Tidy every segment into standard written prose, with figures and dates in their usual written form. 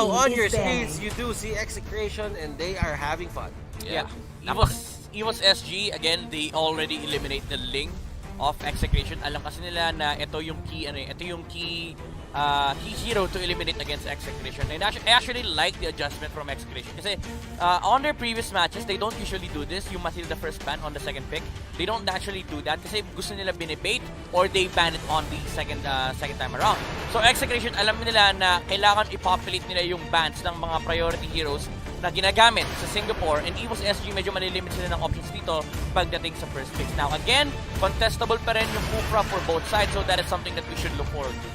now on your banned. screens, you do see Execration and they are having fun. Yeah. Evos SG, again, they already eliminate the Ling of Execration. Alam kasi nila na ito yung key, key hero to eliminate against Execration. And I actually like the adjustment from Execration. Kasi on their previous matches, they don't usually do this. Yung Matilda first ban on the second pick. They don't actually do that kasi gusto nila binibait or they ban it on the second time around. So Execration, alam nila na kailangan i-populate nila yung bans ng mga priority heroes na ginagamit sa Singapore, and Evos SG medyo malilimit sila ng options dito pagdating sa first picks. Now again, contestable pa rin yung Kufra for both sides, so that is something that we should look forward to.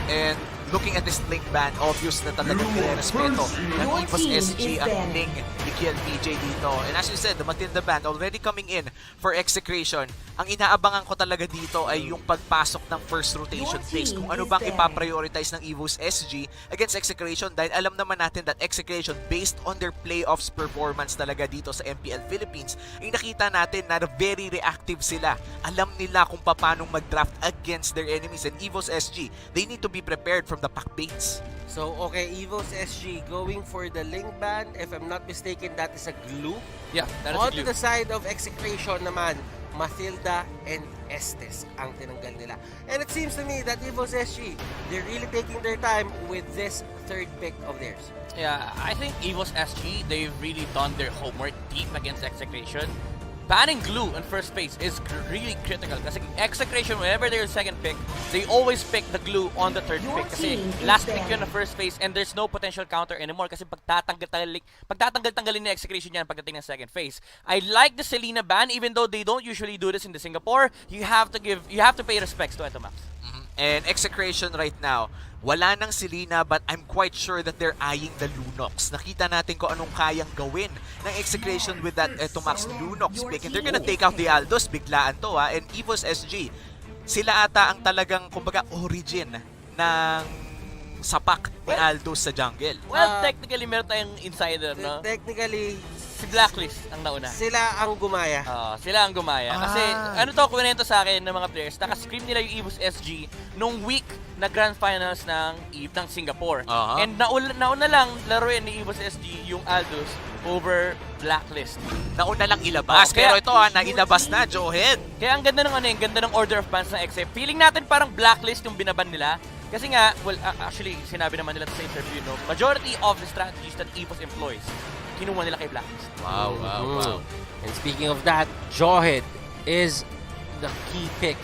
And looking at this Link ban, obvious na talagang nire-respeto ng Evos SG ang Link ni KLVJ dito. And as you said, the Matilda ban already coming in for Execration. Ang inaabangan ko talaga dito ay yung pagpasok ng first rotation picks. Kung ano bang ipaprioritize ng Evos SG against Execration, dahil alam naman natin that Execration, based on their playoffs performance talaga dito sa MPL Philippines, ay nakita natin na very reactive sila. Alam nila kung paano mag-draft against their enemies. And Evos SG, they need to be prepared from the pack baits. So, okay, Evos SG going for the Link ban. If I'm not mistaken, that is a glue. Yeah, that is On a glue. to the side of Execration naman, Matilda and Estes ang tinanggal nila. And it seems to me that Evos SG, they're really taking their time with this third pick of theirs. Yeah, I think Evos SG, they've really done their homework deep against Execration. Banning glue in first phase is really critical kasi Execration, whenever they're second pick, they always pick the glue on the third pick kasi last pick yun na first phase and there's no potential counter anymore kasi pagtatanggal-tanggalin ni Execration yan pagdating ng second phase. I like the Selena ban even though they don't usually do this in the Singapore. You have to pay respects to Etomax. And Execration right now, wala nang Selena but I'm quite sure that they're eyeing the Lunox. Nakita natin kung anong kayang gawin ng Execration with that Etomax Lunox pick. And they're gonna take out the Aldos, biglaan to ha. And Evos SG, sila ata ang talagang, kumbaga, origin ng sapak ni Aldos sa jungle. Well, technically meron tayong insider, no? Technically, Si Blacklist ang nauna. sila ang gumaya. Sila ang gumaya. Kasi ano to, kunento sa akin ng mga players, nakascream nila yung Evos SG nung week na Grand Finals ng EVE ng Singapore. And nauna lang laruin ni Evos SG yung Aldos over Blacklist. Nauna lang ilabas. Pero ito nailabas na, Joehead. Kaya ang ganda ng ganda ng order of bans ng XF. Feeling natin parang Blacklist yung binaban nila. Kasi nga, well, actually, sinabi naman nila sa interview, no? Majority of the strategies that Evos employs, kinuha nila kay Blacklist. Wow. And speaking of that, Jawhead is the key pick.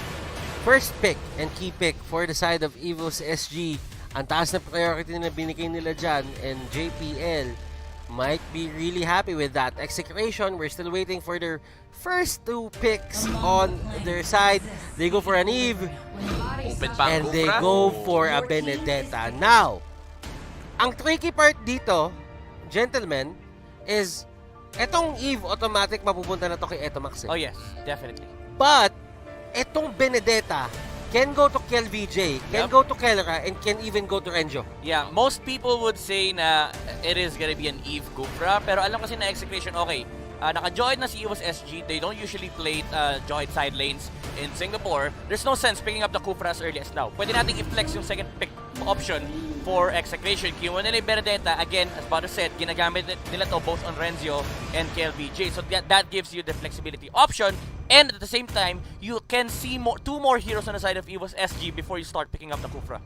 First pick and key pick for the side of Evos SG. Ang taas na priority na binigay nila dyan, and JPL might be really happy with that. Execration, we're still waiting for their first two picks on their side. They go for an Eve, Open pa ang and they Kufra. go for a Benedetta. Now, ang tricky part dito, gentlemen, is etong Eve automatic mapupunta na to kay Etomax. Oh yes, definitely. But, etong Benedetta can go to KLVJ, can go to Kelra, and can even go to Renjo. Yeah, most people would say na it is gonna be an Eve Kufra, pero alam kasi na Execration, okay, naka-join na si Evos SG, they don't usually play join side lanes in Singapore. There's no sense picking up the Kufra as early as now. Pwede nating i-flex yung second pick option for Execration. Kinuha nila yung Benedetta, again, as Bado said, ginagamit nila to both on Renzo and KLVJ. So that gives you the flexibility option. And at the same time, you can see two more heroes on the side of Evos SG before you start picking up the Kufra.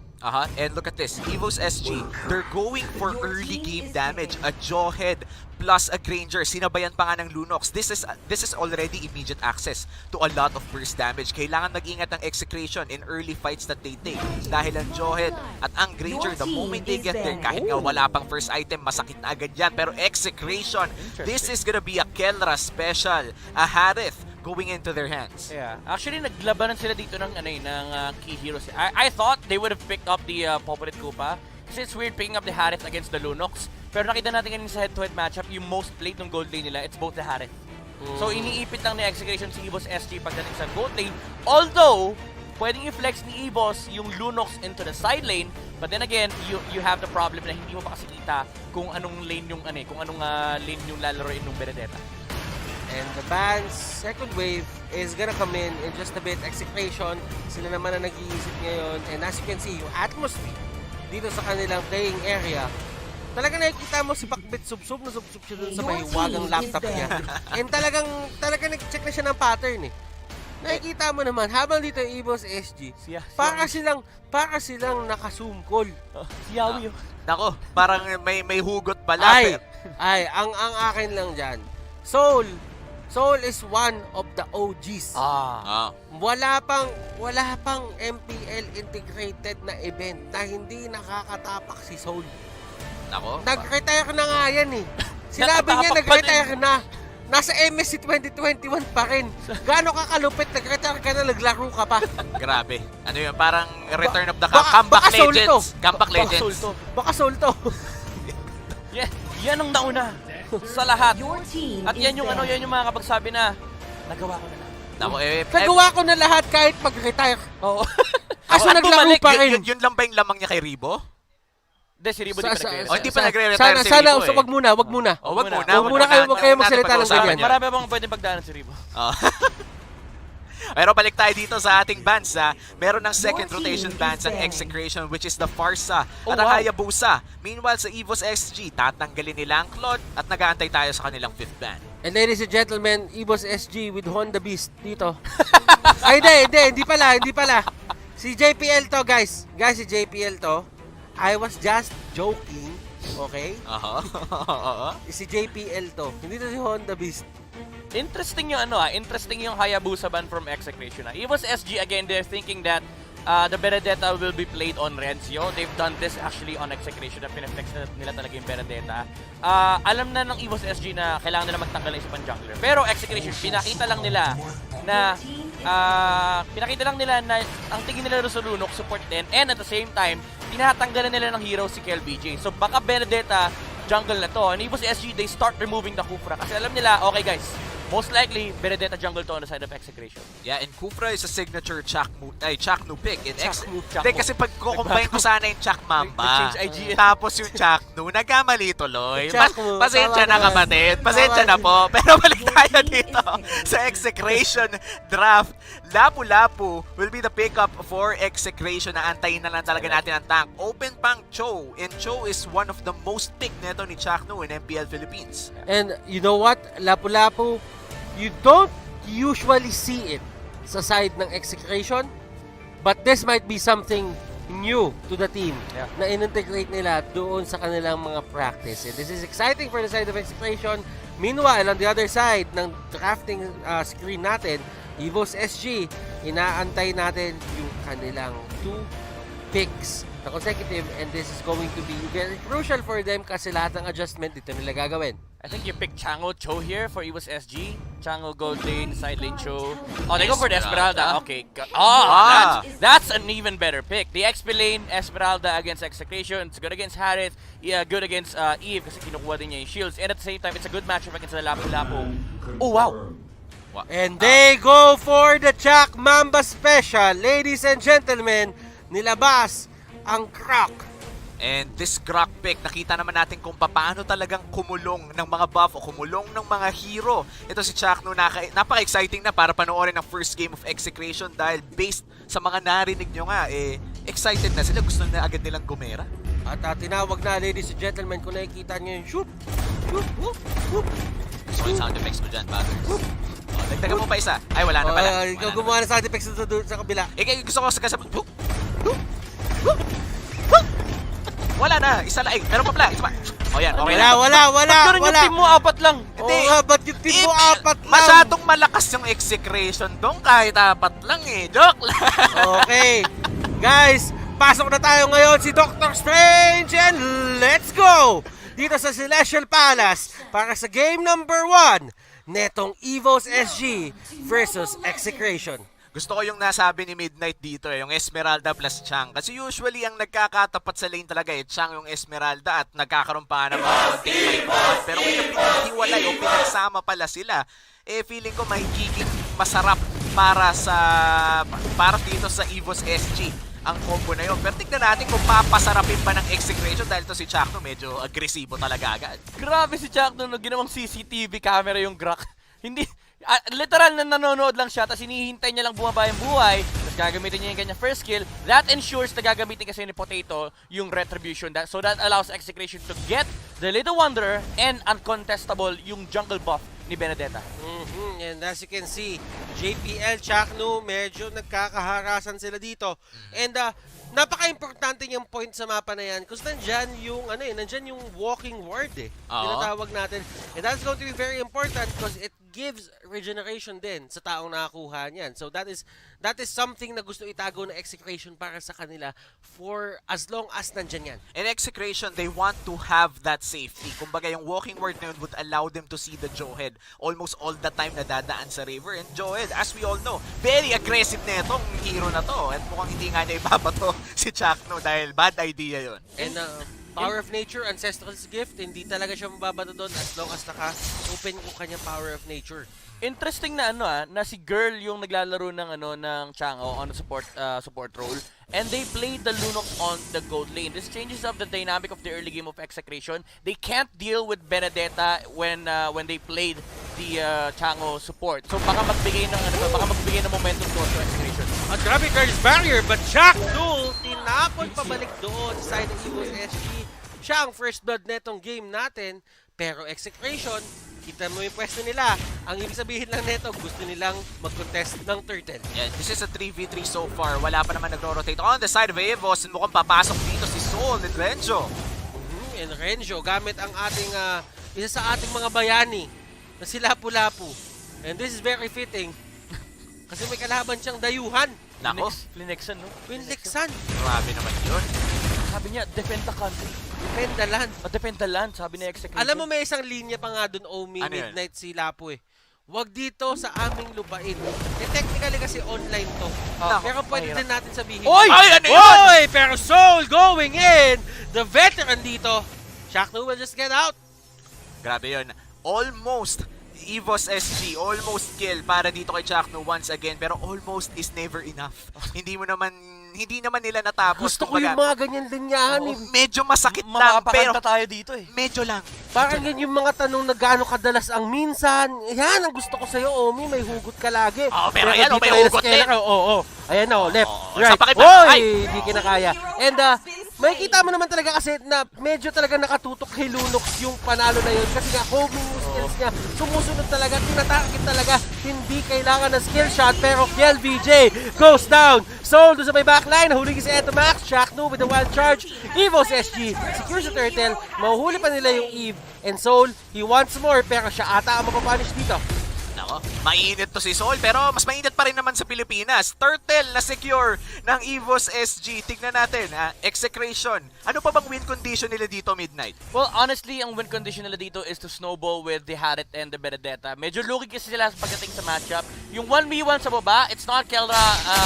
And look at this, Evos SG, they're going for early game damage. A Jawhead plus a Granger, sinabayan pa nga ng Lunox. This is already immediate access to a lot of burst damage. Kailangan mag-ingat ng Execration in early fights that they take. Dahil ang Jawhead at ang Granger, the moment they get there, kahit nga wala pang first item, masakit na agad yan. Pero Execration, this is gonna be a Kelra special, a Harith going into their hands. Yeah. Actually, naglabanan sila dito ng key heroes. I thought they would have picked up the Populate Kupa. Kasi it's weird picking up the Harith against the Lunox. Pero nakita natin kanina sa head-to-head matchup, yung most played ng gold lane nila, it's both the Harith. So, iniipit lang ni Execration si Evos SG pagdating sa gold lane. Although, pwedeng i-flex ni Evos yung Lunox into the side lane. But then again, you have the problem na hindi mo pa kasi kita kung anong lane yung lane yung lalaroin ng Benedetta. And the band's second wave is gonna come in just a bit. Execration, sila naman na nag-iisip ngayon. And as you can see, yung atmosphere dito sa kanilang playing area talagang nakikita mo si Bakbet subsub na subsub siya dun sa mahiwagang laptop niya. And talagang nag-check na siya ng pattern eh. Nakikita mo naman, habang dito yung Evos SG, para silang naka-zoom call. Si Yawi yun. Nako, parang may hugot pala. Ang akin lang dyan, Soul is one of the OGs. Wala pang MPL integrated na event na hindi nakakatapak si Soul. Nako. Nag-retire na nga yan eh. Sinabi niya nag-retire na. Nasa MSC 2021 pa rin. Gaano ka kalupit, nag-retire ka na, naglaro ka pa. Grabe. Ano yun, parang Return of the Comeback Legends. Comeback Legends. Baka Soul to. Yan ang nauna sa lahat. At yan yung mga kapagsabi na nagawa ko na lang. Nako, Nagawa ko na lahat kahit mag-retire. Oo. Kaso naglaro pa rin. Yun lang ba yung lamang niya kay Ribo? Hindi, si Ribo di pa nag-retire. Hindi pa nagre-retire si Ribo eh. Wag muna. Wag muna kayo magsalita ng ganyan. Marami bang pwedeng pagdaanan si Ribo. Pero balik tayo dito sa ating bans. Meron ng second rotation bans ang Execration, which is the Farsa at ang Hayabusa. Meanwhile sa Evos SG, tatanggalin nila ang Claude at nag-aantay tayo sa kanilang 5th ban. And ladies and gentlemen, Evos SG with Honda Beast dito. Ay, hindi pala. Si JPL to, guys. Guys, si JPL to. I was just joking, okay? Si JPL to. Hindi to si Honda Beast. Interesting yung Hayabusa ban from Execration. Evos SG, again, they're thinking that the Benedetta will be played on Rencio. They've done this actually on Execration na pinaflex nila talaga yung Benedetta. Alam na ng Evos SG na kailangan nila magtanggal ng isa pang jungler. Pero Execration, pinakita lang nila na ang tingin nila sa Lunok, support din. And at the same time, tinatanggalan nila ng hero si KLBJ. So baka Benedetta jungle na to. And Evos SG, they start removing the Kufra. Kasi alam nila, okay guys, most likely, Benedetta jungle to on the side of Execration. Yeah, and Kufra is a signature Chaknu pick. Chaknu. Kasi pag kukumbine ko sana yung Chak Mamba, tapos yung Chaknu, nagkamali tuloy. Pasensya na kapatid, pasensya na po. Pero balik tayo dito sa Execration draft. Lapu-Lapu will be the pickup for Execration na antayin na lang talaga natin ang tank. Open pang Cho, and Cho is one of the most picked neto ni Chaknu in MPL Philippines. And you know what? Lapu-Lapu, you don't usually see it sa side ng Execration, but this might be something new to the team na in-integrate nila doon sa kanilang mga practice. And this is exciting for the side of Execration. Meanwhile, on the other side ng drafting screen natin, Evos SG, inaantay natin yung kanilang 2 picks na consecutive, and this is going to be very crucial for them kasi lahat ng adjustment dito nila gagawin. I think you pick Chango Cho here for Evos SG. Chango gold lane, side lane Cho. Oh, they go for the Esmeralda. Okay. That's an even better pick. The XP lane, Esmeralda against Execration. It's good against Harith. Yeah, good against Eve kasi kinukuha din niya yung shields. And at the same time, it's a good matchup against the Lapu-Lapu. Oh, wow. And they go for the Chak Mamba special. Ladies and gentlemen, nilabas ang Croc. And this Grok pick, nakita naman natin kung paano talagang kumulong ng mga buff o kumulong ng mga hero. Ito si Chaknu, napaka-exciting na para panoorin ang first game of Execration dahil based sa mga narinig nyo nga, excited na sila. Gusto na agad nilang gumera. At tinawag na, ladies and gentlemen, kung nakikita nyo yung shoot. Gusto ko yung sound effects mo dyan, Batters. Dagdagan mo pa isa. Ay, wala na pala. Ikaw gumawa ng sound effects sa kabila. Gusto ko sa wala na, isa lang. Meron pa pala, isa pa. O yan, okay na. Wala. Ba't yung team mo 4 lang? Oo nga, ba't yung team mo 4 lang? Masyadong malakas yung Execration dong kahit 4 lang eh. Joke lang. Okay. Guys, pasok na tayo ngayon si Dr. Strange and let's go! Dito sa Celestial Palace para sa game number 1 netong Evos SG versus Execration. Gusto ko yung nasabi ni Midnight dito yung Esmeralda plus Chang. Kasi usually ang nagkakatapat sa lane talaga Chang yung Esmeralda at nagkakaroon pa ng mga konting fight. Pero kung pinaghiwalay o pinagsama pala sila, feeling ko magiging masarap para dito sa Evos SG ang combo na yun. Pero tignan natin kung papasarapin pa ng Execration dahil to si Chakno medyo agresibo talaga agad. Grabe si Chakno, ginawang CCTV camera yung Grok. Hindi, literal na nanonood lang siya, tapos hinihintay niya lang bumaba yung buhay, tapos Tapos gagamitin niya yung kanyang first skill. That ensures na gagamitin kasi ni Potato yung Retribution. So that allows Execration to get the Little Wanderer and uncontestable yung jungle buff ni Benedetta. And as you can see, JPL, Chaknu, medyo nagkakaharasan sila dito. And napaka-importante yung point sa mapa na yan kasi nandyan yung walking ward tinatawag natin. And that's going to be very important because it gives regeneration din sa taong nakakuha niyan. So that is something na gusto itago ng Execration para sa kanila for as long as nandyan yan. In Execration, they want to have that safety. Kumbaga yung walking ward na yun would allow them to see the Jawhead almost all the time na dadaan sa river. And Jawhead, as we all know, very aggressive na itong hero na to. At mukhang hindi nga niya ibabato si Chakno dahil bad idea yun. And Power of Nature, Ancestral's Gift, hindi talaga siya mababato doon as long as naka-open yung kanya Power of Nature. Interesting na na si Girl yung naglalaro ng Chang'o on the support role, and they played the Lunox on the gold lane. This changes up the dynamic of the early game of Execration. They can't deal with Benedetta when they played the Chang'o support. So baka magbigay ng momentum to Execration. At grabe Girl's barrier, but Jack Duel tinapon pabalik doon sa side ng Evos SG. Siya ang first blood netong game natin, pero Execration, kita mo yung pwesto nila. Ang ibig sabihin lang neto, gusto nilang mag-contest ng turtle. Yeah, this is a 3v3 so far. Wala pa naman nagro-rotate on the side of Evos. Mukhang papasok dito si Soul and Renjo. And Renjo, gamit ang ating, isa sa ating mga bayani na si Lapu-Lapu. And this is very fitting. Kasi may kalaban siyang dayuhan. Nako. Linexan, no? Winlexan. Grabe naman yun. Sabi niya, defend the country. Defend the land. Defend the land, sabi ni Execration. Alam mo, may isang linya pa nga dun, Omi, ano Midnight si Lapu Huwag dito sa aming lupain. Technically kasi online to. Pero pwede din natin sabihin. Oy! Ano yun? Oy! Pero Soul going in! The veteran dito. Chaknu will just get out. Grabe yun. Almost Evos SG, almost kill para dito kay Chakno once again, pero almost is never enough. Hindi naman nila natapos. Gusto ko yung mga ganyan linyahan. Medyo masakit lang, pero tayo dito medyo lang. Parang yan yung mga tanong na gaano kadalas ang minsan. Yan ang gusto ko sa'yo, Omi. May hugot ka lagi. Pero ayan, dito may tayo hugot sa din. Ayan left, right. Sapakit pa. Oy! Hindi kinakaya. And makikita mo naman talaga kasi na medyo talaga nakatutok kay Lunox yung panalo na yun. Kasi nga, homing skills niya. Sumusunod talaga, tinatakit talaga. Hindi kailangan ng skill shot. Pero LVJ goes down. Soul doon sa may backline. Nahuli si Eto Max. Chaknu with the wild charge. Evos SG secures the turtle. Mahuhuli pa nila yung Eve. And Soul, he wants more. Pero siya ata ang mapapunish dito. Nako, mainit to si Soul, pero mas mainit pa rin naman sa Pilipinas. Turtle na secure ng Evos SG. Tignan natin, Execration. Ano pa bang win condition nila dito, Midnight? Well, honestly, ang win condition nila dito is to snowball with the Harit and the Benedetta. Medyo lugi kasi sila pagdating sa matchup. Yung 1v1 sa baba, it's not Keldra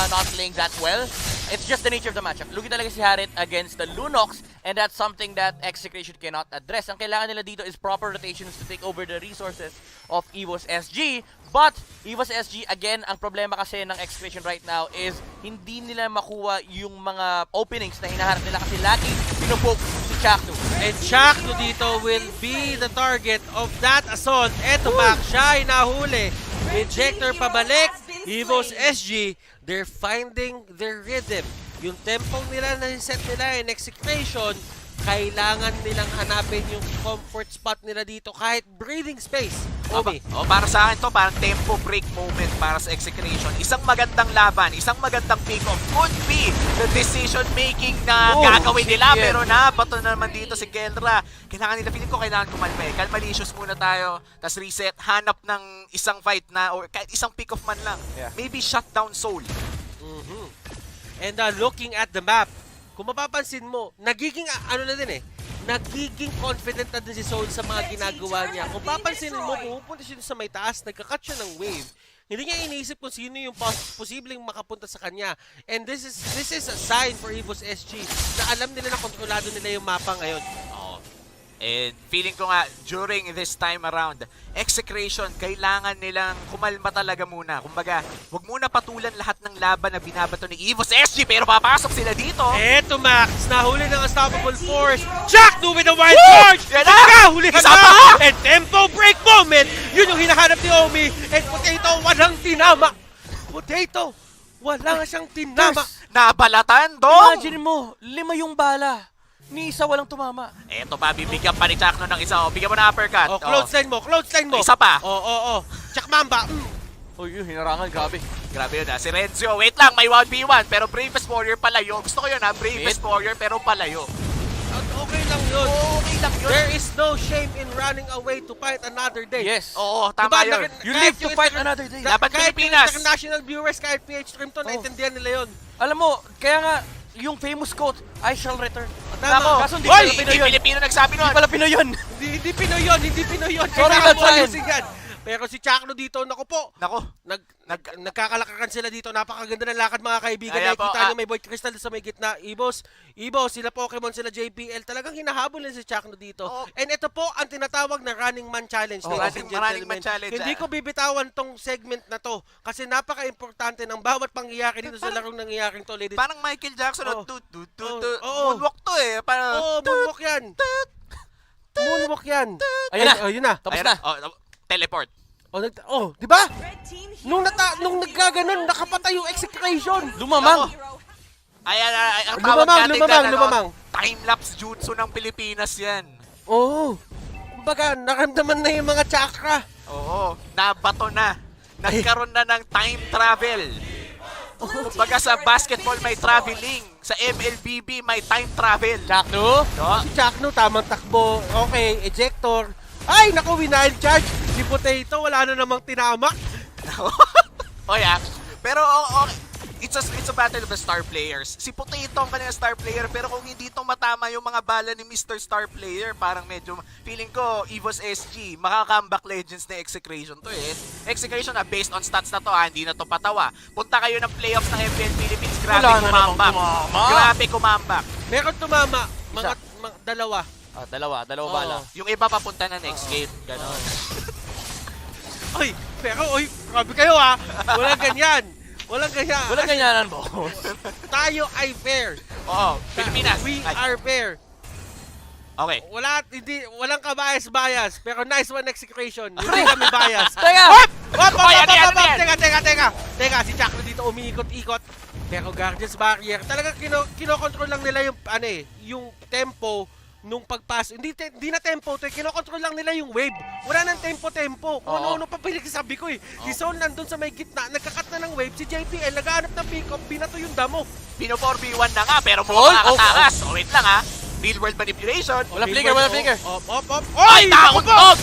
not playing that well. It's just the nature of the matchup. Lugi talaga si Harit against the Lunox, and that's something that Execration cannot address. Ang kailangan nila dito is proper rotations to take over the resources of Evos SG. But Evos SG, again, ang problema kasi ng Execration right now is hindi nila makuha yung mga openings na hinaharap nila kasi lagi pinupoke si Chaknu. And Chaknu dito will be the target of that assault. Eto back, siya ay nahuli. Ejector pabalik. Evos SG, they're finding their rhythm. Yung tempo nila na set nila in Execration, kailangan nilang hanapin yung comfort spot nila dito kahit breathing space. Omi. Para sa akin to, parang tempo break moment para sa Execration. Isang magandang laban, isang magandang pick-off could be the decision making na gagawin nila. Pero bato na naman dito si Keldra. Kailangan kumalma Kalmalicious muna tayo, tas reset, hanap ng isang fight na, or kahit isang pick-off man lang. Yeah. Maybe shut down Soul. And looking at the map, kung mapapansin mo, nagiging nagiging confident na din si Soul sa mga ginagawa niya. Kung papansinin mo, pumupunta siya sa may taas, nagka-cut siya ng wave. Hindi niya iniisip kung sino yung posibleng makapunta sa kanya. And this is a sign for Evos SG na alam nila na kontrolado nila yung mapa ngayon. And feeling ko nga, during this time around, Execration, kailangan nilang kumalma talaga muna. Kumbaga, huwag muna patulan lahat ng laban na binabato ni Evos SG, pero papasok sila dito. Eto Max, nahuli ng Unstoppable Force. Chaknu with the wild charge! Yan na! Hulihan Isa na! pa! And tempo break moment! Yun yung hinahanap ni Omi. And Potato, walang tinama. Potato, Wala siyang tinama. Nabalatan, Dong! Imagine mo, 5 yung bala. Ni isa walang tumama. Eto pa, bibigyan pa ni Chakno ng isa. Bigyan mo ng uppercut. Oh, clothesline mo, clothesline mo. Isa pa. Oo. Chak Mamba. Uy, yun, hinarangan, grabe. Grabe yun ha. Si Renzo, wait lang, may 1v1. Pero Bravest Warrior palayo. Gusto ko yun ha, Bravest Warrior pero palayo. Okay lang yun. Okay lang yun. There is no shame in running away to fight another day. Yes. Oo, tama Diba, yun. You kahit live to yung fight another day. Laban kahit Pilipinas. yung international viewers, kahit PH Stream to, naintindihan nila yun. Alam mo, kaya nga, yung famous quote, I shall return. Nako. Kaso hindi Hoy, pala Pinoy hindi yun. Pilipino nagsabi nun. Hindi pala Pinoy yun. Hindi Pinoy yun, hindi Pinoy yun. Sorry, Kailangan that's mo fine. ayusin yan. Pero si Chakno dito, naku po, Nako. nagkakalakakan sila dito. Napakaganda ng lakad mga kaibigan. Ayan po, Nakikita nyo may Void Crystal sa may gitna. Evos, sila Pokemon, sila JPL. Talagang hinahabol nila si Chakno dito. Oh. And ito po ang tinatawag na Running Man Challenge. Oh, ladies and Running gentlemen. Man Challenge, Hindi ko bibitawan tong segment na to. Kasi napaka-importante ng bawat pangyayari dito sa larong nangyayaring to, ladies. Parang Michael Jackson. Oh. Oo. Moonwalk to eh. Parang... Oo, moonwalk yan. Moonwalk yan. Ayun na. Yun na. Tapos Ayan na. Teleport. Di ba? Nung nagkaganon, nakapatay yung Execration. Lumamang. Ayan, ang tawag natin Lumamang. Time-lapse jutsu ng Pilipinas yan. Oo. Kumbaga, naramdaman na yung mga chakra. Oo, nabato na. Nagkaroon na ng time travel. Kumbaga sa basketball may traveling. Sa MLBB may time travel. Chakno. No? Si Chakno, tamang takbo. Okay, ejector. Ay, naku, wild charge. Si Potato, wala na namang tinamak. Oh yeah. Pero it's a battle of the star players. Si Potato ang kanyang star player, pero kung hindi to matama yung mga bala ni Mr. Star Player, parang medyo feeling ko Evos SG, maka-comeback legends na Execration to eh. Execration na based on stats na to, hindi na to patawa. Punta kayo ng playoffs ng FPL Philippines, grabe Wala na namang kumambak. tumama. Grabe kumambak. Meron tumama, mga dalawa. Dalawa Oo. bala. Yung iba papunta na next game, ganon. Ay, pero, grabe kayo ha. Walang ganyan. Walang ganyanan, boss. Tayo ay fair. Oo, Pilipinas. We Ay, are fair. okay. Walang ka-bias, pero nice one Execration. Hindi kami bias. Teka! Teka, si Chakno dito umiikot-ikot. Pero Guardians Barrier, talagang kinokontrol lang nila yung tempo nung pagpasok. Hindi na tempo to, kinokontrol lang nila yung wave. Wala nang tempo-tempo. Kung ano-ano pa sabi ko eh. Si Sol nandun sa may gitna, nagkakat na ng wave. Si JPL, naghahanap ng pick-up, binato yung damo. Pino 4v1 na nga, pero mukhang makakatakas. So wait lang ha. Real world manipulation. Wala flicker. Op. Ay, takot!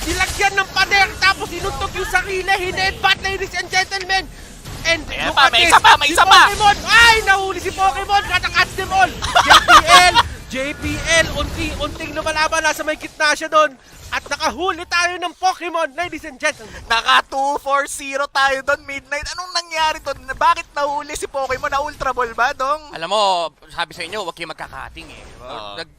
Dilagyan ng pader, tapos inuntog yung sarili. Hinedbat, ladies and gentlemen. And Ayan look pa, at may this. isa pa, may Si isa pa. Pokemon, ay, nahuli si Pokemon. Kata-catch them all. JPL, unting lumalaban. Nasa may gitna siya doon. At nakahuli tayo ng Pokemon, ladies and gentlemen. Naka 2-4-0 tayo doon, midnight. Anong nangyari doon? Bakit nahuli si Pokemon? Na Ultra Ball ba, Dong? Alam mo, sabi sa inyo, huwag kayo magkakating eh.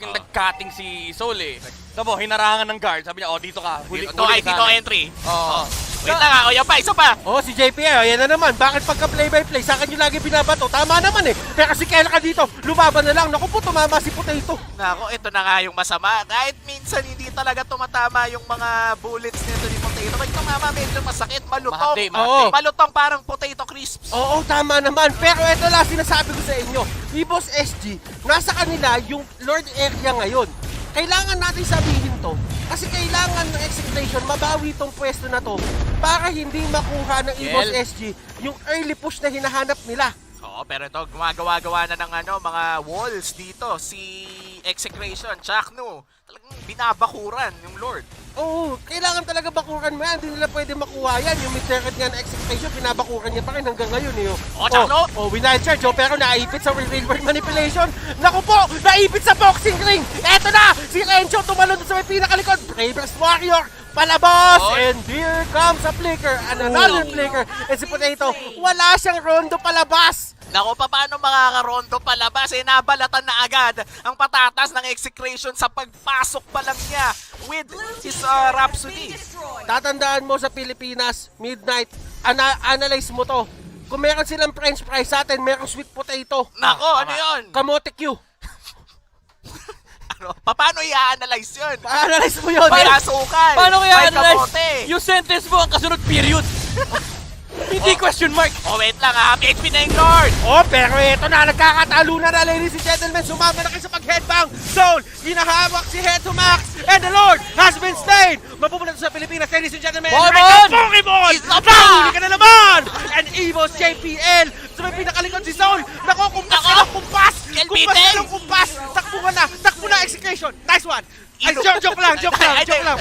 Nag-cutting si Soul eh. Tabo, hinarangan ng guard. Sabi niya, dito ka. Huli No ID, ka no namin. entry. Oo. Wait lang ha, yan pa, isa pa. Si JPL, yan na naman. Bakit pagka play-by-play, sa akin yung lagi binabato? Tama naman eh. Pero si Kela ka dito, lumaban na lang. Naku po, tumama si Potato. Nako, ito na nga yung masama. Kahit minsan hindi talaga tumatama yung mga bullets nito ni Potato. Pag tumama, medyo masakit, malutong. Mahapdi. Malutong parang potato crisps. Oo, tama naman. Pero ito lang sinasabi ko sa inyo. Evos SG, nasa kanila yung Lord area ngayon. Kailangan natin sabihin to kasi kailangan ng Execration mabawi tong pwesto na to para hindi makuha ng Evos SG yung early push na hinahanap nila. Oo, pero ito, gumagawa-gawa na ng mga walls dito. Si Execration, Chakno, talagang binabakuran yung Lord. Oo, kailangan talaga bakuran mo yan. Hindi nila pwede makuha yan. Yung mid-circuit nga na Execration, binabakuran niya pa rin hanggang ngayon. Chakno! Wild charge, pero naipit sa real world manipulation. Naku po, naipit sa boxing ring. Eto na, si Renzo tumalon sa may pinakalikod. Bravest Warrior, palabas. And here comes a flicker, and another flicker. And si Potato, wala siyang rondo palabas. Nako, paano makakarondo palabas? Nabalatan na agad ang patatas ng Execration sa pagpasok pa lang niya with his Rhapsody. Tatandaan mo sa Pilipinas, midnight, analyze mo to. Kung meron silang french fries sa atin, merong sweet potato. Nako, ano yun? Kamote Q. Paano i-analyze yun? Pa-analyze mo yun. May asukal. Paano kaya may analyze? kamote. Yung sentence mo ang kasunod period. Hindi question mark! Oh, wait lang ha. PHP na yung Lord. Oh, pero ito na, nagkakatalo na, ladies and gentlemen. Sumama na kayo sa pag-headbang. Soul, hinahawak si Head to Max. And the Lord has been slain. Mapupunta sa Pilipinas, ladies and gentlemen. Pokemon! Pokemon! Nahuli ka na naman! And Evos JPL. Sa may pinakalikod si Soul. Nakukumpas ka ng kumpas. Kumpas ka ng kumpas. Takbo ka na. Takbo na, Execration. Nice one. Ay, joke lang.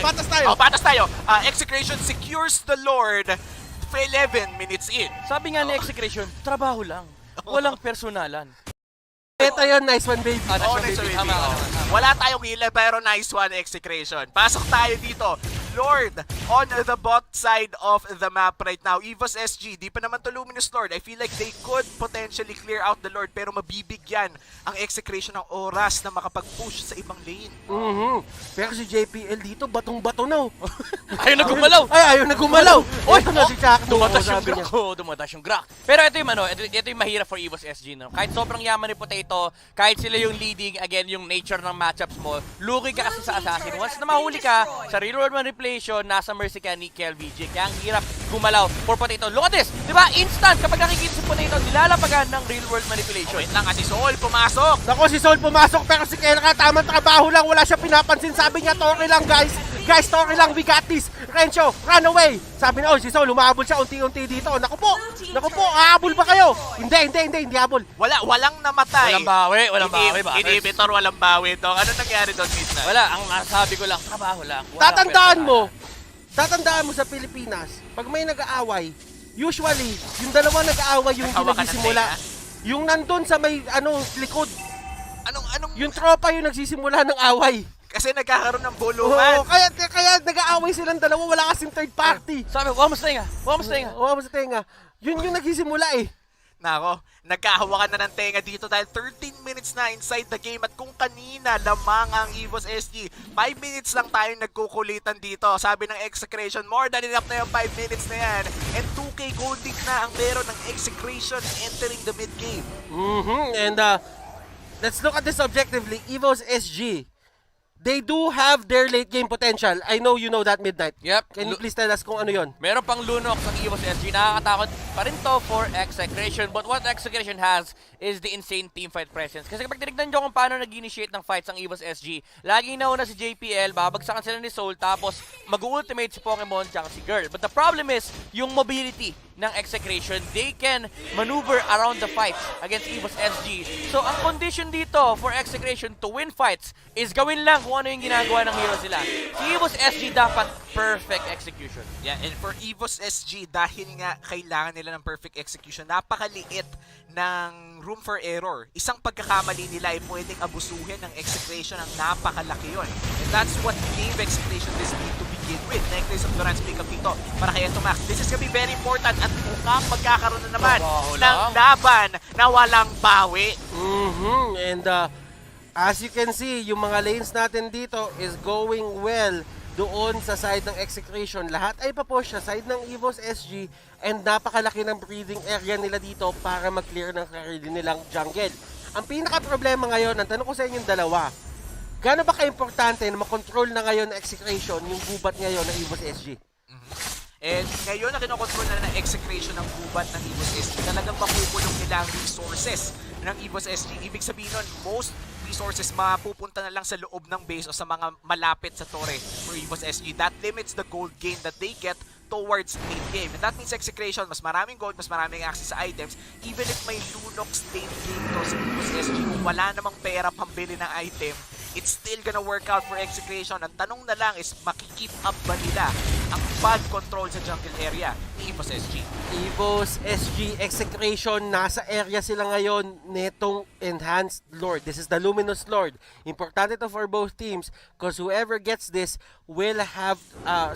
Patas tayo. Oh, patas tayo. Execration secures the Lord 11 minutes in. Sabi nga ni Execration, trabaho lang. Walang personalan. Ito yun, nice one, baby. Oh, nice one, baby. Wala tayong healer pero nice one, Execration. Pasok tayo dito. Lord on the bot side of the map right now. Evos SG, di pa naman to Luminous Lord. I feel like they could potentially clear out the Lord pero mabibigyan ang Execration ng oras na makapag-push sa ibang lane. Pero si JPL dito, batong-bato na. Ayaw na gumalaw! Ayaw na gumalaw! Ito na si Chak. Dumatas yung Grak. Dumatas yung Grak. Pero ito yung ito yung mahirap for Evos SG. No? Kahit sobrang yaman ni Potato, kahit sila yung leading, again, yung nature ng matchups mo, lugi ka kasi sa Assassin. Once na mahuli ka, sa real world manipulation, nasa mercy ka ni KLVJ. Kaya ang hirap gumalaw for Potato. Look at this! Diba? Instant! Kapag nakikita si Potato, nilalapagan ng real world manipulation. Wait lang, si Soul pumasok! Nako, si Soul pumasok pero si Kelra tamang trabaho lang. Wala siya pinapansin. Sabi niya, Tori lang guys. Guys, Tori lang, we got this. Rencho, run away. Sabi na, oh, si Soul, humahabol siya unti-unti dito. Naku po, hahabol ba kayo? Hindi habol. Walang namatay. Walang bawi. Inhibitor, walang bawi, Dong. Ano nangyari doon, Midnight? Wala, ang nasabi ko lang, trabaho lang. Tatandaan mo sa Pilipinas, pag may nag-aaway, usually, yung dalawa nag-aaway yung hindi nagsisimula. Yung nandun sa may, likod. Anong? Yung tropa yung nagsisimula ng away. Kasi nagkakaroon ng buluhan. Oo, kaya nag-aaway silang dalawa, wala kasing third party. Sabi, huwag mo sa tenga. Yun yung nagsisimula eh. Nako, nagkahawakan na ng tenga dito dahil 13 minutes na inside the game at kung kanina lamang ang Evos SG, 5 minutes lang tayong nagkukulitan dito. Sabi ng Execration, more than enough na yung 5 minutes na yan. And 2K gold lead na ang meron ng Execration entering the mid game. And let's look at this objectively. Evos SG, they do have their late game potential. I know you know that, Midnight. Yep. Can you please tell us kung ano yon? Meron pang lunok sa Evos SG. Nakakatakot pa rin to for Execration. But what Execration has is the insane teamfight presence. Kasi kapag tinignan nyo kung paano nag-initiate ng fights ang Evos SG, laging nauna si JPL, babagsakan sila ni Soul, tapos mag-ultimate si Pokemon tsaka si Girl. But the problem is, yung mobility ng Execration, they can maneuver around the fights against Evos SG. So, ang condition dito for Execration to win fights is gawin lang kung ano yung ginagawa ng heroes nila. Si Evos SG dapat perfect execution. Yeah, and for Evos SG, dahil nga kailangan nila ng perfect execution, napakaliit ng room for error. Isang pagkakamali nila ay pwedeng abusuhin ng Execration, ang napakalaki yun. And that's what gave Execration this lead to begin with. Necklace of Duran's pick up dito para kay Eto Max. This is gonna be very important at mukhang magkakaroon na naman ng laban na walang bawi. And as you can see, yung mga lanes natin dito is going well doon sa side ng Execration. Lahat ay papush sa side ng Evos SG and napakalaki ng breathing area nila dito para mag-clear ng sarili nilang jungle. Ang pinaka-problema ngayon, ang tanong ko sa inyong dalawa, gaano ba ka-importante na makontrol na ngayon ng Execration yung gubat ngayon ng Evos SG? And ngayon na kinokontrol na ng Execration ng gubat ng Evos SG, talagang makukulong nila ang resources ng Evos SG. Ibig sabihin nun, most resources mapupunta na lang sa loob ng base o sa mga malapit sa torre for Evos SG. That limits the gold gain that they get towards late game. And that means Execration, mas maraming gold, mas maraming access sa items. Even if may Lunox late game to sa Evos SG, kung wala namang pera pambili ng item, it's still gonna work out for Execration. Ang tanong na lang is, makikip up ba nila ang bad control sa jungle area ni Evos SG? Evos SG Execration, nasa area sila ngayon netong Enhanced Lord. This is the Luminous Lord. Importante to for both teams because whoever gets this will have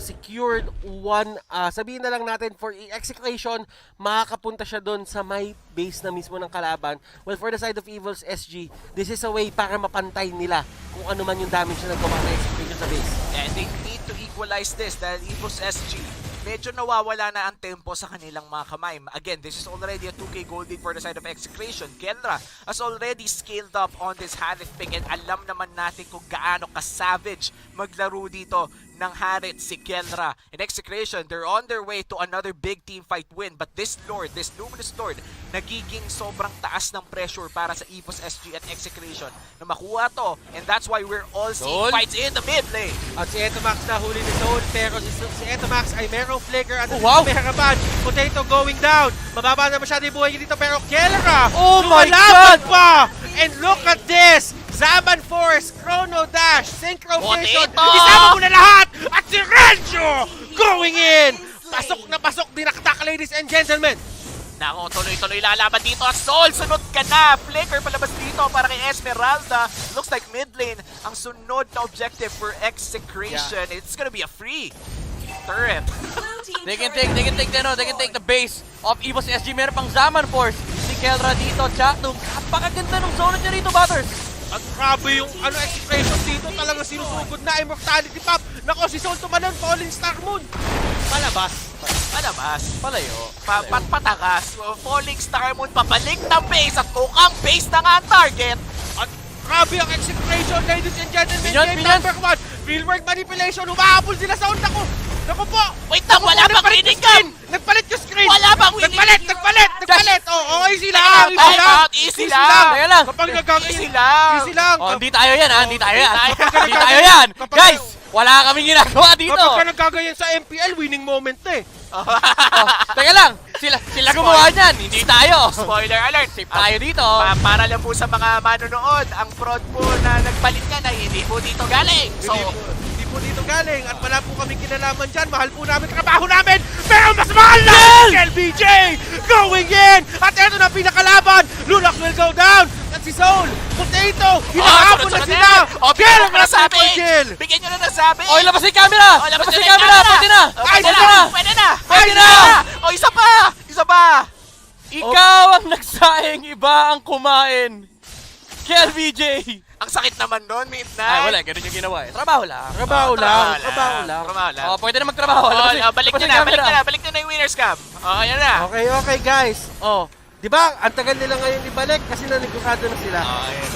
secured one, sabihin na lang natin for Execration, makakapunta siya doon sa may base na mismo ng kalaban. Well, for the side of Evos SG, this is a way para mapantay nila kung ano man yung damage na nagawa ng Execration sa base. And they need to equalize this dahil Evos SG, medyo nawawala na ang tempo sa kanilang mga kamay. Again, this is already a 2K gold lead for the side of Execration. Kendra has already scaled up on this Harith pick and alam naman natin kung gaano ka-savage maglaro dito ng Harit si Kelra. In Execration, they're on their way to another big team fight win. But this Lord, this Luminous Lord, nagiging sobrang taas ng pressure para sa Evos SG at Execration na makuha to. And that's why we're all seeing fights in the mid lane. At si Etomax na huli ni Zone, pero si Etomax ay merong flicker at wow! Mehraban. Potato going down. Mababa na masyado yung buhay niya dito, pero Kelra! Oh my lumalaban God! pa! And look at this! Zaman Force, Chrono Dash, Synchro Vision, Potato! isama mo na lahat! At si Renjo going in! Pasok na pasok, dinaktak, ladies and gentlemen! Nako, tuloy-tuloy lalaban dito at Sol, sunod ka na! Flicker palabas dito para kay Esmeralda. Looks like mid lane ang sunod na objective for Execration. Yeah. It's gonna be a free turret. They can take the base of Evos SG. Meron pang Zaman Force. Si Kelra dito, Chatung. Napakaganda ng zone niya rito, Butters. At grabe yung Execration dito, talaga sinusugod na Immortality Pop. Nako, si Sol tumalon, Falling Star Moon. Palabas. Palayo. Patakas. Falling Star Moon, pabalik ng base at mukhang base na nga ang target. At grabe ang Execration, ladies and gentlemen. Pinyon, Game pinyon. number 1. Real world manipulation, humahabol sila sa ult. Naku po. Wait lang, wala bang reading cam? Nagpalit yung screen. Wala bang winning? Nagpalit. Oh, easy lang. Easy lang. Teka lang. Kapag Easy lang. Easy lang. Oh, hindi tayo yan, ha? Hindi tayo yan. Kapag Hindi tayo yan. kapag- Guys, wala kaming ginagawa dito. Kapag ka nagkagayan sa MPL, winning moment na eh. Oh, teka lang. Sila gumawa niyan. Hindi tayo. Spoiler alert. Safe tayo dito. Para lang po sa mga manonood, ang fraud po na nagpalit niya na hindi po dito galing. So, Hindi po dito galing at wala po kaming kinalaman dyan. Mahal po namin trabaho namin. Pero mas mahal na LBJ going in. At eto na pinakalaban. Lunox will go down. At si Soul, Potato, hinahabol na sila. Bigyan nyo na na nasabi. kill. Bigyan nyo na nasabi. Oh, labas yung camera. Labas yung na camera. Pwede na. Pwede na. Pwede na. O, isa pa. Ikaw ang nagsayang, iba ang kumain. KLBJ. Ang sakit naman nun, Midnight. Ay, wala. Ganun yung ginawa eh. Trabaho lang. Trabaho lang. Oh, pwede na magtrabaho. Balik nyo na yung winner's cam. Ayan na. Okay guys. Oh, di ba? Ang tagal nila ngayon ibalik kasi nanigurado na sila.